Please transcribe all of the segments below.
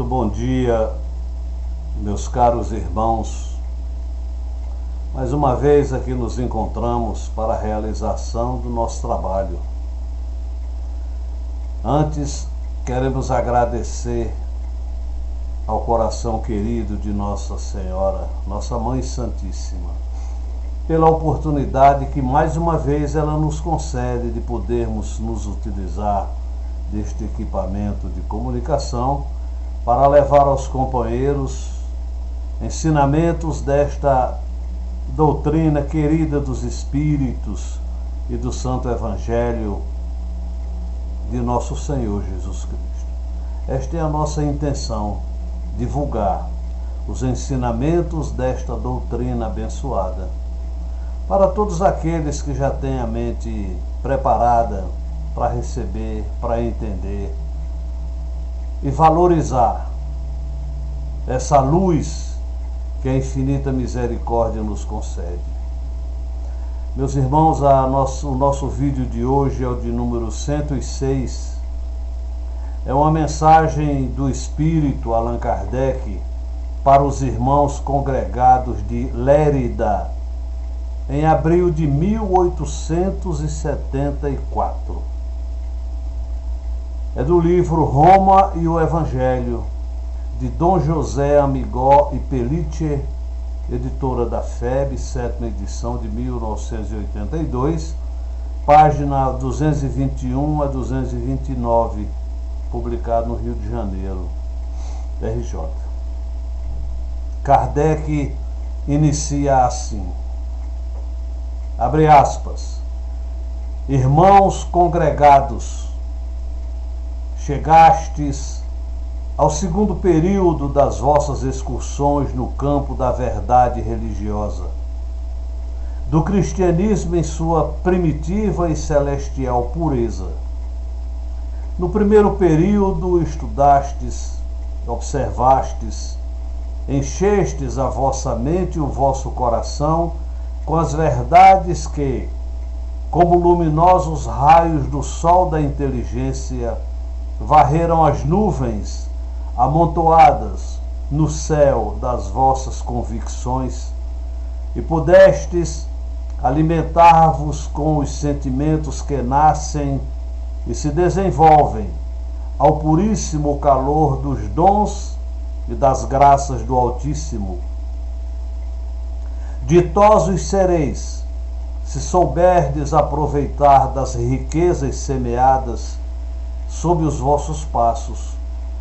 Muito bom dia, meus caros irmãos. Mais uma vez aqui nos encontramos para a realização do nosso trabalho. Antes, queremos agradecer ao coração querido de Nossa Senhora, Nossa Mãe Santíssima, pela oportunidade que mais uma vez ela nos concede de podermos nos utilizar deste equipamento de comunicação para levar aos companheiros ensinamentos desta doutrina querida dos Espíritos e do Santo Evangelho de nosso Senhor Jesus Cristo. Esta é a nossa intenção, divulgar os ensinamentos desta doutrina abençoada para todos aqueles que já têm a mente preparada para receber, para entender e valorizar essa luz que a infinita misericórdia nos concede. Meus irmãos, o nosso vídeo de hoje é o de número 106. É uma mensagem do Espírito Allan Kardec para os irmãos congregados de Lérida, em abril de 1874. É do livro Roma e o Evangelho, de Dom José Amigó e Pelletier, editora da FEB, 7ª edição de 1982, página 221 a 229, publicado no Rio de Janeiro, RJ. Kardec inicia assim, abre aspas: irmãos congregados, chegastes ao segundo período das vossas excursões no campo da verdade religiosa, do cristianismo em sua primitiva e celestial pureza. No primeiro período estudastes, observastes, enchestes a vossa mente e o vosso coração com as verdades que, como luminosos raios do sol da inteligência, varreram as nuvens amontoadas no céu das vossas convicções e pudestes alimentar-vos com os sentimentos que nascem e se desenvolvem ao puríssimo calor dos dons e das graças do Altíssimo. Ditosos sereis, se souberdes aproveitar das riquezas semeadas sob os vossos passos,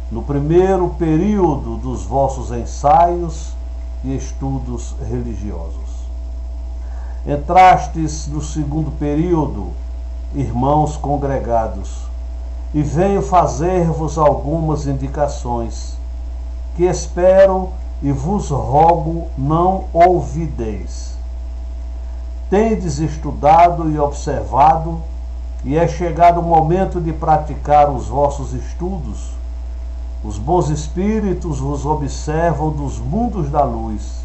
no primeiro período dos vossos ensaios e estudos religiosos. Entrastes no segundo período, irmãos congregados, e venho fazer-vos algumas indicações, que espero e vos rogo não ouvideis. Tendes estudado e observado, e é chegado o momento de praticar os vossos estudos. Os bons espíritos vos observam dos mundos da luz.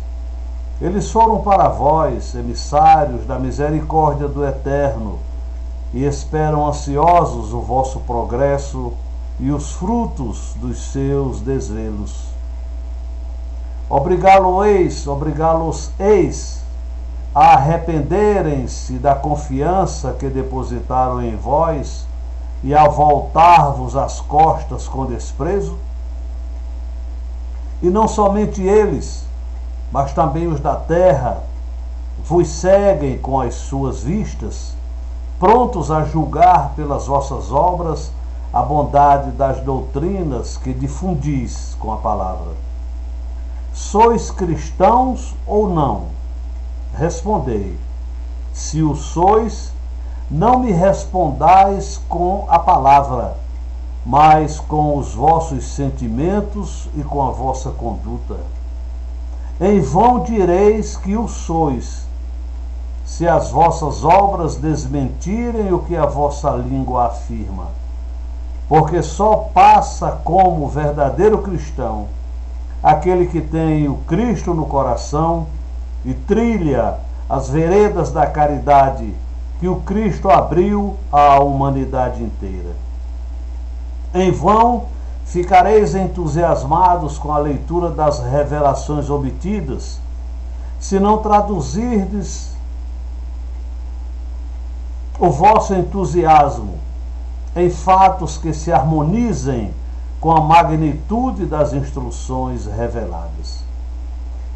Eles foram para vós, emissários da misericórdia do Eterno, e esperam ansiosos o vosso progresso e os frutos dos seus desvelos. Obrigá-los-eis a arrependerem-se da confiança que depositaram em vós e a voltar-vos as costas com desprezo? E não somente eles, mas também os da terra, vos seguem com as suas vistas, prontos a julgar pelas vossas obras a bondade das doutrinas que difundis com a palavra. Sois cristãos ou não? Respondei. Se o sois, não me respondais com a palavra, mas com os vossos sentimentos e com a vossa conduta. Em vão direis que o sois, se as vossas obras desmentirem o que a vossa língua afirma, porque só passa como verdadeiro cristão aquele que tem o Cristo no coração e trilha as veredas da caridade que o Cristo abriu à humanidade inteira. Em vão Ficareis entusiasmados com a leitura das revelações obtidas, se não traduzirdes o vosso entusiasmo em fatos que se harmonizem com a magnitude das instruções reveladas.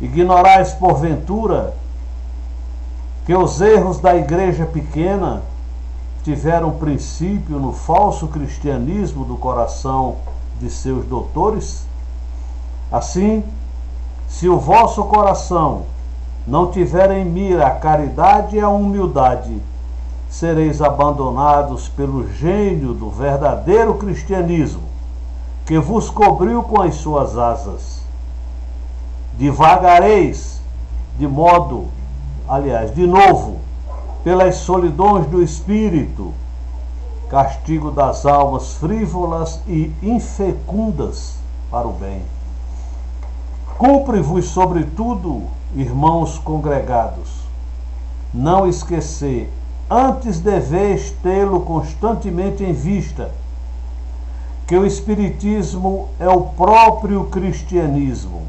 Ignorais, porventura, que os erros da igreja pequena tiveram princípio no falso cristianismo do coração de seus doutores? Assim, se o vosso coração não tiver em mira a caridade e a humildade, sereis abandonados pelo gênio do verdadeiro cristianismo, que vos cobriu com as suas asas. Divagareis de novo, pelas solidões do espírito, castigo das almas frívolas e infecundas para o bem. Cumpre-vos, sobretudo, irmãos congregados, não esquecer, antes deveis tê-lo constantemente em vista, que o Espiritismo é o próprio cristianismo,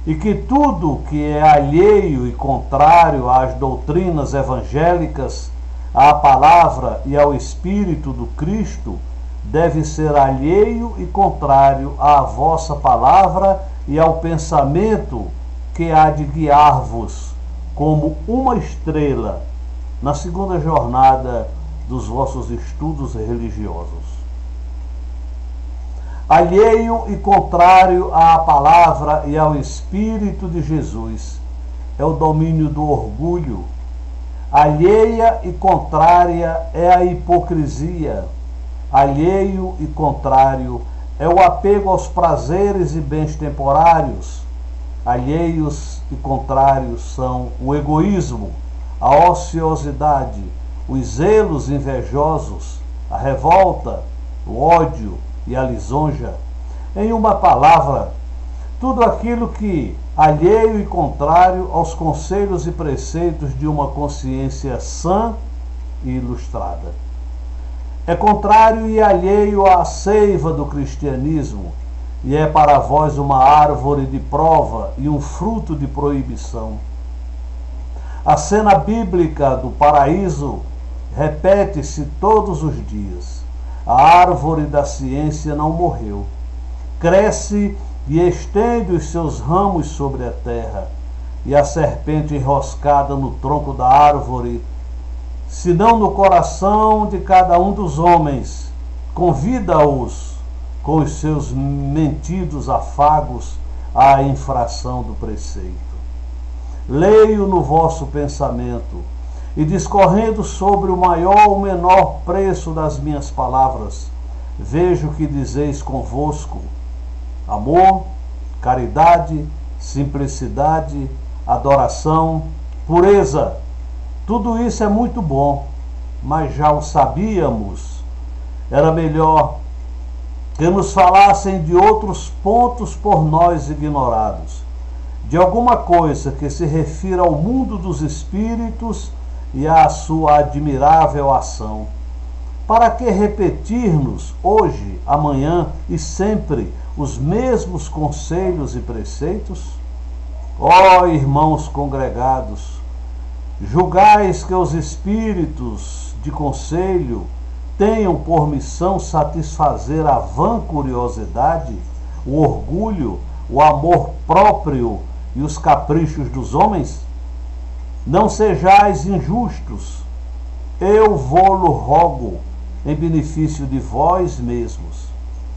e que tudo que é alheio e contrário às doutrinas evangélicas, à palavra e ao Espírito do Cristo, deve ser alheio e contrário à vossa palavra e ao pensamento que há de guiar-vos como uma estrela na segunda jornada dos vossos estudos religiosos. Alheio e contrário à palavra e ao Espírito de Jesus é o domínio do orgulho. Alheia e contrária é a hipocrisia. Alheio e contrário é o apego aos prazeres e bens temporários. Alheios e contrários são o egoísmo, a ociosidade, os zelos invejosos, a revolta, o ódio e a lisonja. Em uma palavra, tudo aquilo que alheio e contrário aos conselhos e preceitos de uma consciência sã e ilustrada. É contrário e alheio à seiva do cristianismo, e é para vós uma árvore de prova e um fruto de proibição. A cena bíblica do paraíso repete-se todos os dias. A árvore da ciência não morreu. Cresce e estende os seus ramos sobre a terra, e a serpente enroscada no tronco da árvore, se não no coração de cada um dos homens, convida-os com os seus mentidos afagos à infração do preceito. Leio no vosso pensamento, e discorrendo sobre o maior ou menor preço das minhas palavras, vejo que dizeis convosco: amor, caridade, simplicidade, adoração, pureza. Tudo isso é muito bom, mas já o sabíamos. Era melhor que nos falassem de outros pontos por nós ignorados, de alguma coisa que se refira ao mundo dos espíritos e à sua admirável ação. Para que repetir-nos hoje, amanhã e sempre os mesmos conselhos e preceitos? Ó irmãos congregados, julgais que os espíritos de conselho tenham por missão satisfazer a vã curiosidade, o orgulho, o amor próprio e os caprichos dos homens? Não sejais injustos, eu vô-lo rogo, em benefício de vós mesmos,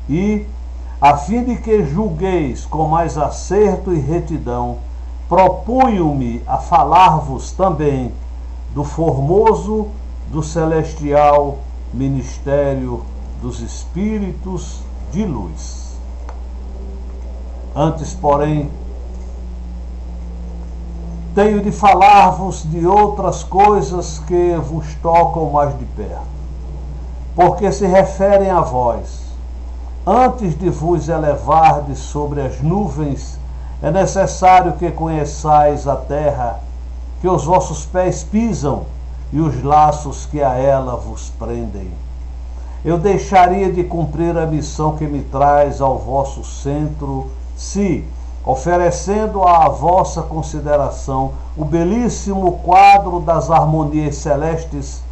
e, a fim de que julgueis com mais acerto e retidão, propunho-me a falar-vos também do formoso, do celestial ministério dos espíritos de luz. Antes, porém, tenho de falar-vos de outras coisas que vos tocam mais de perto, porque se referem a vós. Antes de vos elevardes sobre as nuvens, é necessário que conheçais a terra, que os vossos pés pisam, e os laços que a ela vos prendem. eu deixaria de cumprir a missão que me traz ao vosso centro, se, oferecendo à vossa consideração o belíssimo quadro das harmonias celestes,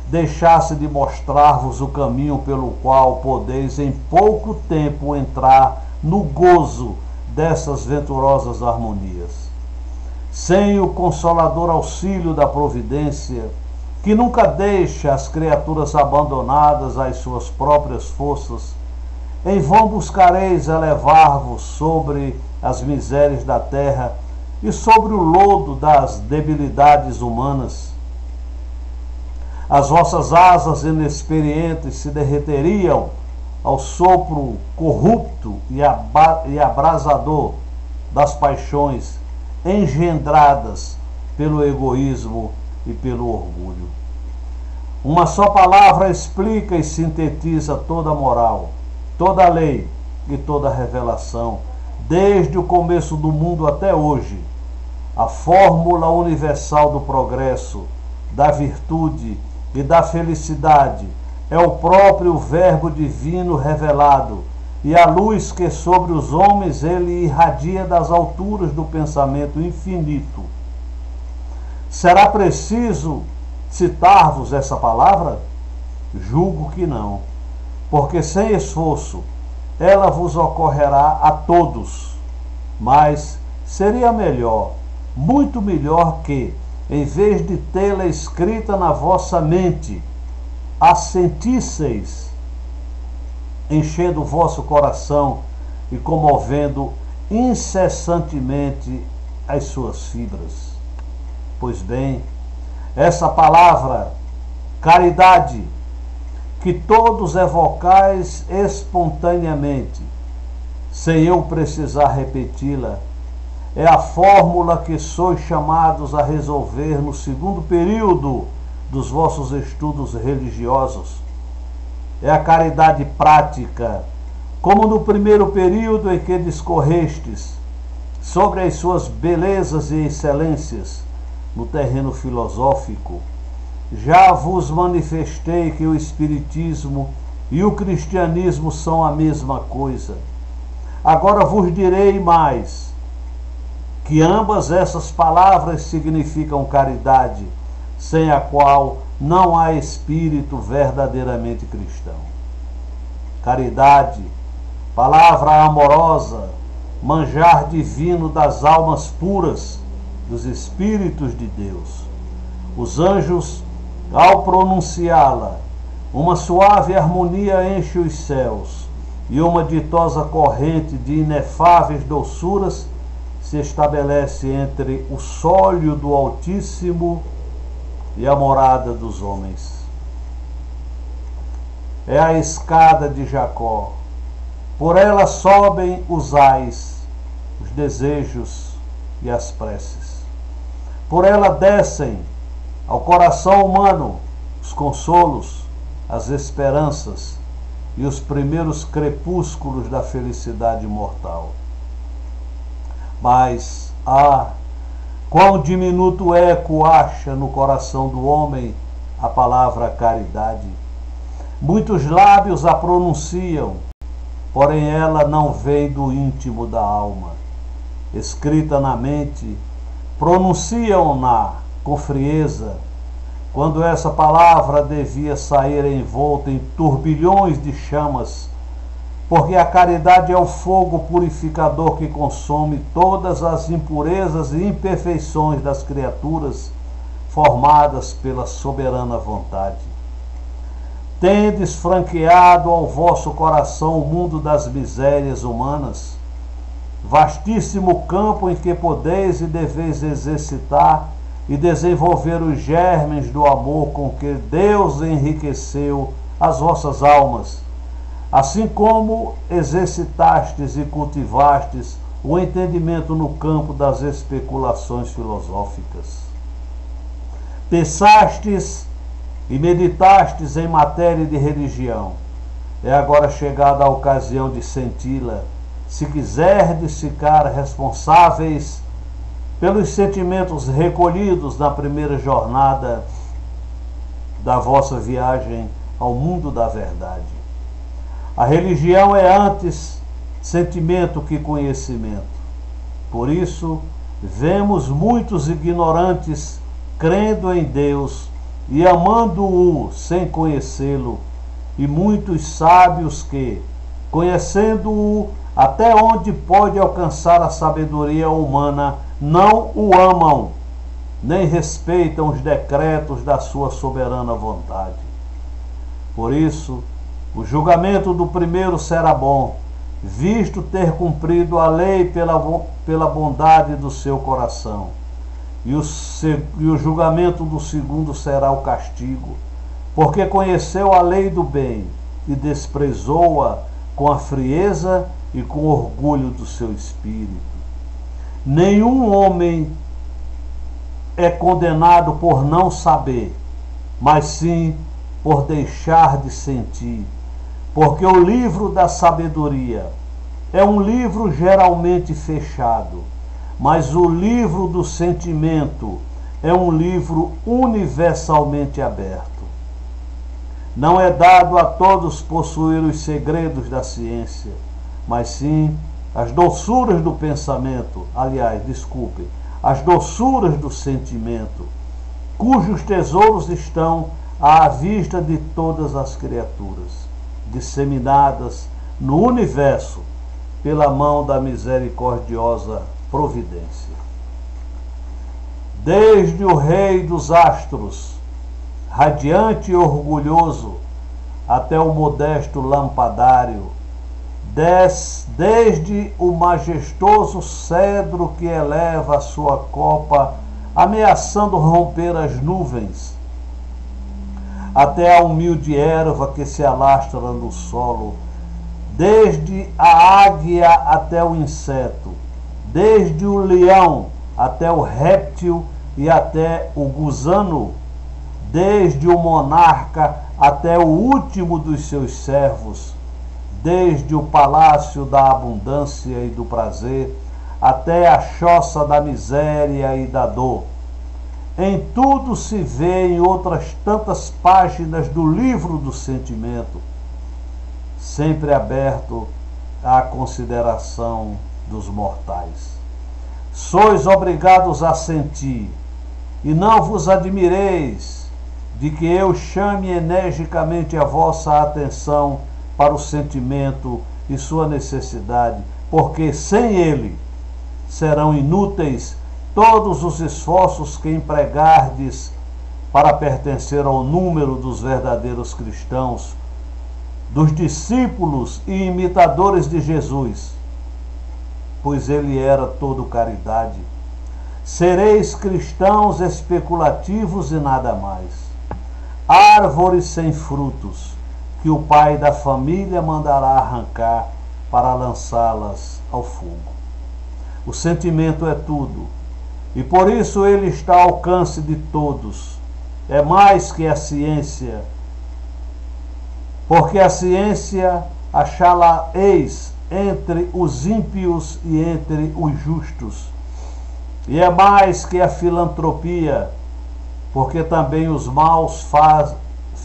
deixasse de mostrar-vos o caminho pelo qual podeis em pouco tempo entrar no gozo dessas venturosas harmonias. Sem o consolador auxílio da providência, que nunca deixa as criaturas abandonadas às suas próprias forças, em vão buscareis elevar-vos sobre as misérias da terra e sobre o lodo das debilidades humanas. As vossas asas inexperientes se derreteriam ao sopro corrupto e abrasador das paixões engendradas pelo egoísmo e pelo orgulho. Uma só palavra explica e sintetiza toda a moral, toda a lei e toda a revelação, desde o começo do mundo até hoje. A fórmula universal do progresso, da virtude e da felicidade é o próprio Verbo divino revelado, e a luz que sobre os homens ele irradia das alturas do pensamento infinito. Será preciso citar-vos essa palavra? Julgo que não, porque sem esforço ela vos ocorrerá a todos, mas seria melhor, muito melhor que, em vez de tê-la escrita na vossa mente, a sentisseis, enchendo o vosso coração e comovendo incessantemente as suas fibras. Pois bem, essa palavra, caridade, que todos evocais espontaneamente, sem eu precisar repeti-la, é a fórmula que sois chamados a resolver no segundo período dos vossos estudos religiosos. É a caridade prática, como no primeiro período em que discorrestes sobre as suas belezas e excelências no terreno filosófico. Já vos manifestei que o Espiritismo e o Cristianismo são a mesma coisa. Agora vos direi mais, que ambas essas palavras significam caridade, sem a qual não há espírito verdadeiramente cristão. Caridade, palavra amorosa, manjar divino das almas puras, dos espíritos de Deus. Os anjos, ao pronunciá-la, uma suave harmonia enche os céus, e uma ditosa corrente de inefáveis doçuras se estabelece entre o sólio do Altíssimo e a morada dos homens. É a escada de Jacó. Por ela sobem os ais, os desejos e as preces. Por ela descem ao coração humano os consolos, as esperanças e os primeiros crepúsculos da felicidade mortal. Mas, quão diminuto eco acha no coração do homem a palavra caridade. Muitos lábios a pronunciam, porém ela não vem do íntimo da alma. Escrita na mente, pronunciam-na com frieza, quando essa palavra devia sair envolta em turbilhões de chamas, porque a caridade é o fogo purificador que consome todas as impurezas e imperfeições das criaturas formadas pela soberana vontade. Tendes franqueado ao vosso coração o mundo das misérias humanas, vastíssimo campo em que podeis e deveis exercitar e desenvolver os germes do amor com que Deus enriqueceu as vossas almas, assim como exercitastes e cultivastes o entendimento no campo das especulações filosóficas. Pensastes e meditastes em matéria de religião. É agora chegada a ocasião de senti-la, se quiserdes ficar responsáveis pelos sentimentos recolhidos na primeira jornada da vossa viagem ao mundo da verdade. A religião é antes sentimento que conhecimento. Por isso, vemos muitos ignorantes crendo em Deus e amando-o sem conhecê-lo, e muitos sábios que, conhecendo-o até onde pode alcançar a sabedoria humana, não o amam, nem respeitam os decretos da sua soberana vontade. Por isso, o julgamento do primeiro será bom, visto ter cumprido a lei pela bondade do seu coração. E o julgamento do segundo será o castigo, porque conheceu a lei do bem e desprezou-a com a frieza e com o orgulho do seu espírito. Nenhum homem é condenado por não saber, mas sim por deixar de sentir, porque o livro da sabedoria é um livro geralmente fechado, mas o livro do sentimento é um livro universalmente aberto. Não é dado a todos possuir os segredos da ciência, mas sim as doçuras do pensamento, as doçuras do sentimento, cujos tesouros estão à vista de todas as criaturas, disseminadas no universo pela mão da misericordiosa providência. Desde o rei dos astros, radiante e orgulhoso, até o modesto lampadário, desde o majestoso cedro que eleva a sua copa, ameaçando romper as nuvens, até a humilde erva que se alastra no solo, desde a águia até o inseto, desde o leão até o réptil e até o gusano, desde o monarca até o último dos seus servos, desde o palácio da abundância e do prazer até a choça da miséria e da dor. Em tudo se vê em outras tantas páginas do livro do sentimento, sempre aberto à consideração dos mortais. Sois obrigados a sentir, e não vos admireis de que eu chame energicamente a vossa atenção para o sentimento e sua necessidade, porque sem ele serão inúteis todos os esforços que empregardes para pertencer ao número dos verdadeiros cristãos, dos discípulos e imitadores de Jesus, pois ele era todo caridade. Sereis cristãos especulativos e nada mais, árvores sem frutos, que o pai da família mandará arrancar para lançá-las ao fogo. O sentimento é tudo, e por isso ele está ao alcance de todos. É mais que a ciência, porque a ciência achá-la-eis entre os ímpios e entre os justos. E é mais que a filantropia, porque também os maus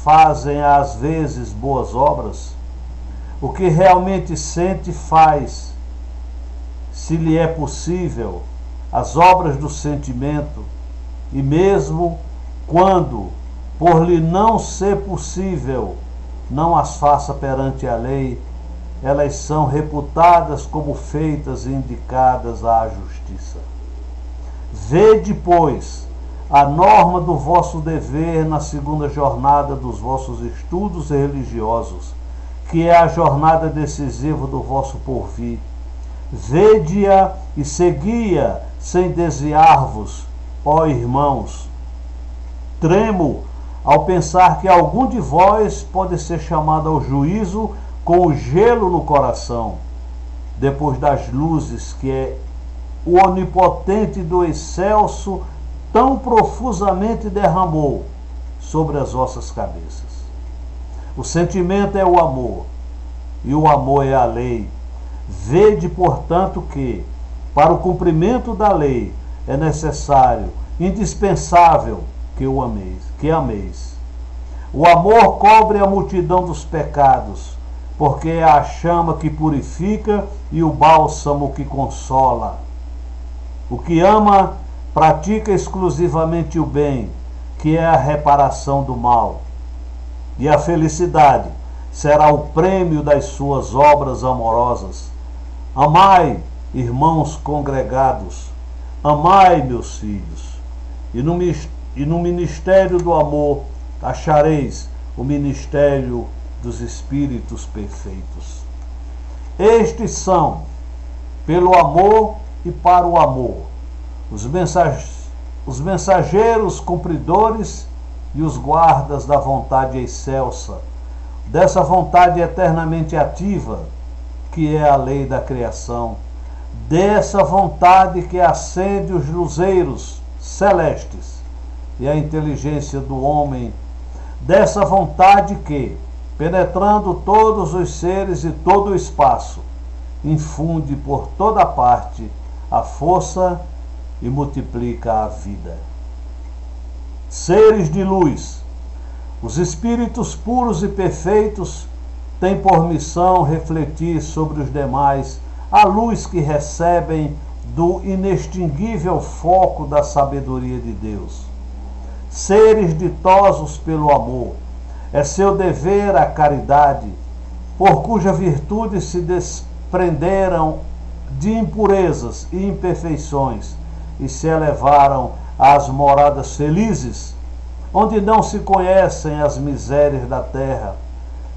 fazem às vezes boas obras. O que realmente sente faz, se lhe é possível, as obras do sentimento, e mesmo quando, por lhe não ser possível, não as faça perante a lei, elas são reputadas como feitas e indicadas à justiça. Vede, pois, a norma do vosso dever na segunda jornada dos vossos estudos religiosos, que é a jornada decisiva do vosso porvir. Vede-a e segui-a sem desviar-vos, ó irmãos. Tremo ao pensar que algum de vós pode ser chamado ao juízo com o gelo no coração, depois das luzes que é o onipotente do excelso tão profusamente derramou sobre as vossas cabeças. O sentimento é o amor, e o amor é a lei. Vede, portanto, que, para o cumprimento da lei, é necessário, indispensável, que ameis. O amor cobre a multidão dos pecados, porque é a chama que purifica e o bálsamo que consola. O que ama pratica exclusivamente o bem, que é a reparação do mal. E a felicidade será o prêmio das suas obras amorosas. Amai, irmãos congregados, amai, meus filhos, e no ministério do amor achareis o ministério dos espíritos perfeitos. Estes são, pelo amor e para o amor, os mensageiros cumpridores e os guardas da vontade excelsa, dessa vontade eternamente ativa, que é a lei da criação, dessa vontade que acende os luzeiros celestes e a inteligência do homem, dessa vontade que, penetrando todos os seres e todo o espaço, infunde por toda parte a força e multiplica a vida. Seres de luz, os espíritos puros e perfeitos têm por missão refletir sobre os demais a luz que recebem do inextinguível foco da sabedoria de Deus. Seres ditosos pelo amor, é seu dever a caridade, por cuja virtude se desprenderam de impurezas e imperfeições e se elevaram às moradas felizes, onde não se conhecem as misérias da terra,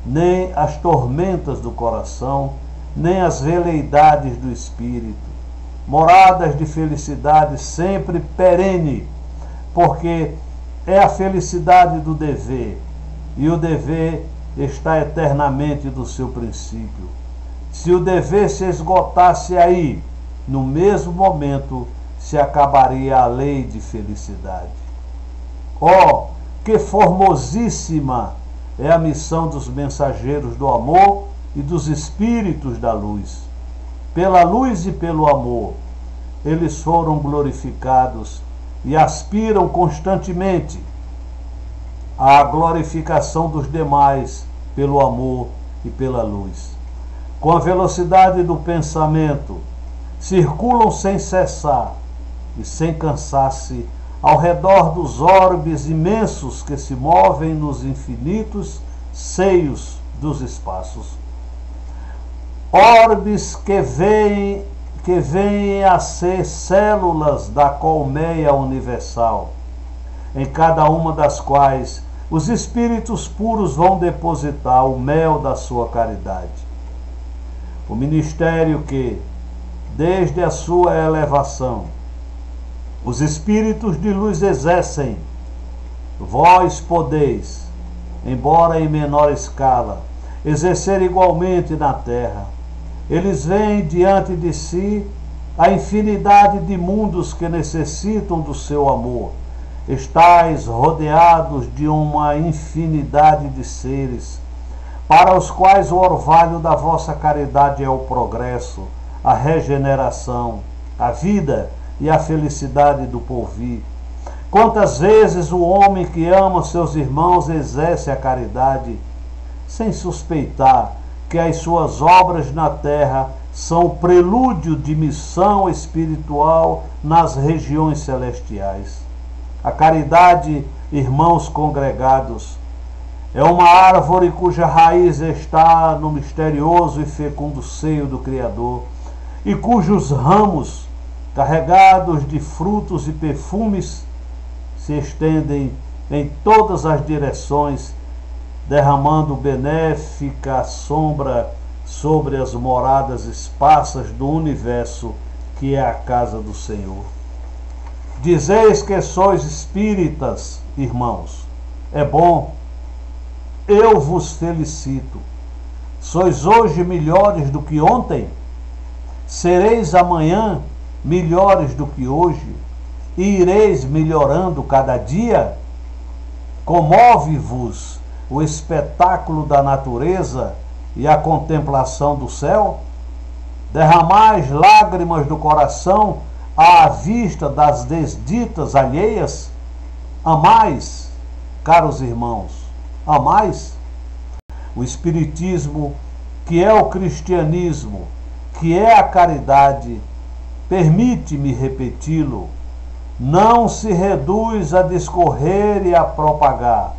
nem as tormentas do coração, nem as veleidades do espírito. Moradas de felicidade sempre perene, porque é a felicidade do dever, e o dever está eternamente do seu princípio. Se o dever se esgotasse aí, no mesmo momento se acabaria a lei de felicidade. Oh, que formosíssima é a missão dos mensageiros do amor e dos espíritos da luz. Pela luz e pelo amor, eles foram glorificados e aspiram constantemente à glorificação dos demais pelo amor e pela luz. Com a velocidade do pensamento, circulam sem cessar e sem cansar-se ao redor dos orbes imensos que se movem nos infinitos seios dos espaços. Orbes que vêm a ser células da colmeia universal, em cada uma das quais os espíritos puros vão depositar o mel da sua caridade. O ministério que, desde a sua elevação, os espíritos de luz exercem, vós podeis, embora em menor escala, exercer igualmente na terra. Eles veem diante de si a infinidade de mundos que necessitam do seu amor. Estais rodeados de uma infinidade de seres, para os quais o orvalho da vossa caridade é o progresso, a regeneração, a vida e a felicidade do porvir. Quantas vezes o homem que ama seus irmãos exerce a caridade, sem suspeitar que as suas obras na terra são o prelúdio de missão espiritual nas regiões celestiais. A caridade, irmãos congregados, é uma árvore cuja raiz está no misterioso e fecundo seio do Criador, e cujos ramos, carregados de frutos e perfumes, se estendem em todas as direções, derramando benéfica sombra sobre as moradas esparsas do universo, que é a casa do Senhor. Dizeis que sois espíritas, irmãos. É bom, eu vos felicito. Sois hoje melhores do que ontem? Sereis amanhã melhores do que hoje? E ireis melhorando cada dia? Comove-vos o espetáculo da natureza e a contemplação do céu? Derramais lágrimas do coração à vista das desditas alheias? Amais, caros irmãos, a mais? O Espiritismo, que é o cristianismo, que é a caridade, permite-me repeti-lo, não se reduz a discorrer e a propagar,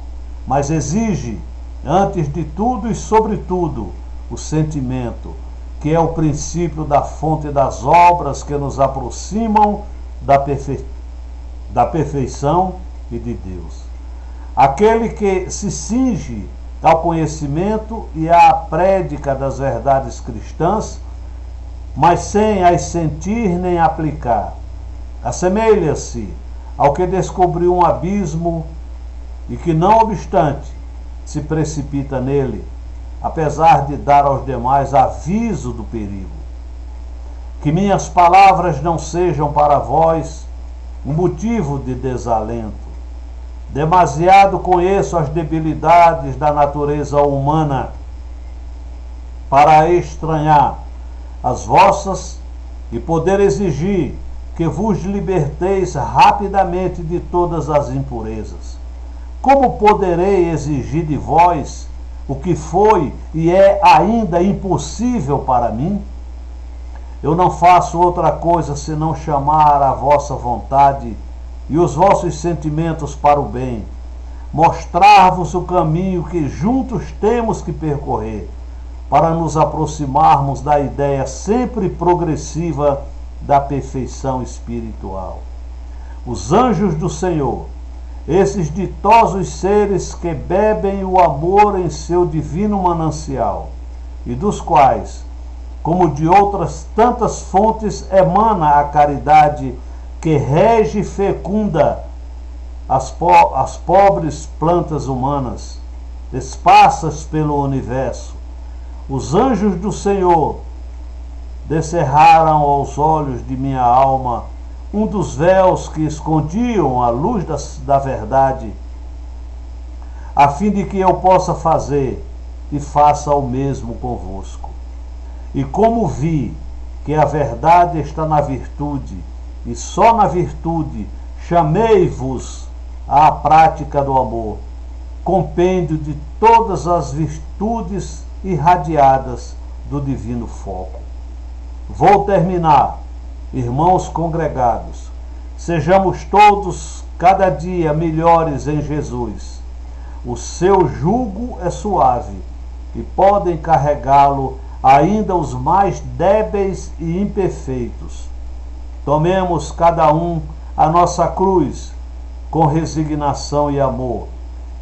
mas exige, antes de tudo e sobretudo, o sentimento, que é o princípio da fonte das obras que nos aproximam da perfeição e de Deus. Aquele que se cinge ao conhecimento e à prédica das verdades cristãs, mas sem as sentir nem aplicar, assemelha-se ao que descobriu um abismo e que, não obstante, se precipita nele, apesar de dar aos demais aviso do perigo. Que minhas palavras não sejam para vós um motivo de desalento. Demasiado conheço as debilidades da natureza humana para estranhar as vossas e poder exigir que vos liberteis rapidamente de todas as impurezas. Como poderei exigir de vós o que foi e é ainda impossível para mim? Eu não faço outra coisa senão chamar a vossa vontade e os vossos sentimentos para o bem, mostrar-vos o caminho que juntos temos que percorrer, para nos aproximarmos da ideia sempre progressiva da perfeição espiritual. Os anjos do Senhor, esses ditosos seres que bebem o amor em seu divino manancial, e dos quais, como de outras tantas fontes, emana a caridade que rege e fecunda as pobres plantas humanas, esparsas pelo universo. Os anjos do Senhor descerraram aos olhos de minha alma um dos véus que escondiam a luz da verdade, a fim de que eu possa fazer e faça o mesmo convosco. E como vi que a verdade está na virtude, e só na virtude chamei-vos à prática do amor, compêndio de todas as virtudes irradiadas do divino foco. Vou terminar, irmãos congregados, sejamos todos cada dia melhores em Jesus. O seu jugo é suave e podem carregá-lo ainda os mais débeis e imperfeitos. Tomemos cada um a nossa cruz com resignação e amor,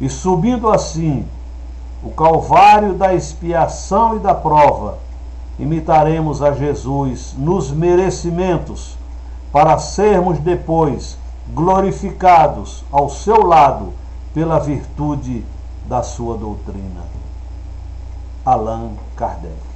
e subindo assim o calvário da expiação e da prova, imitaremos a Jesus nos merecimentos, para sermos depois glorificados ao seu lado pela virtude da sua doutrina. Allan Kardec.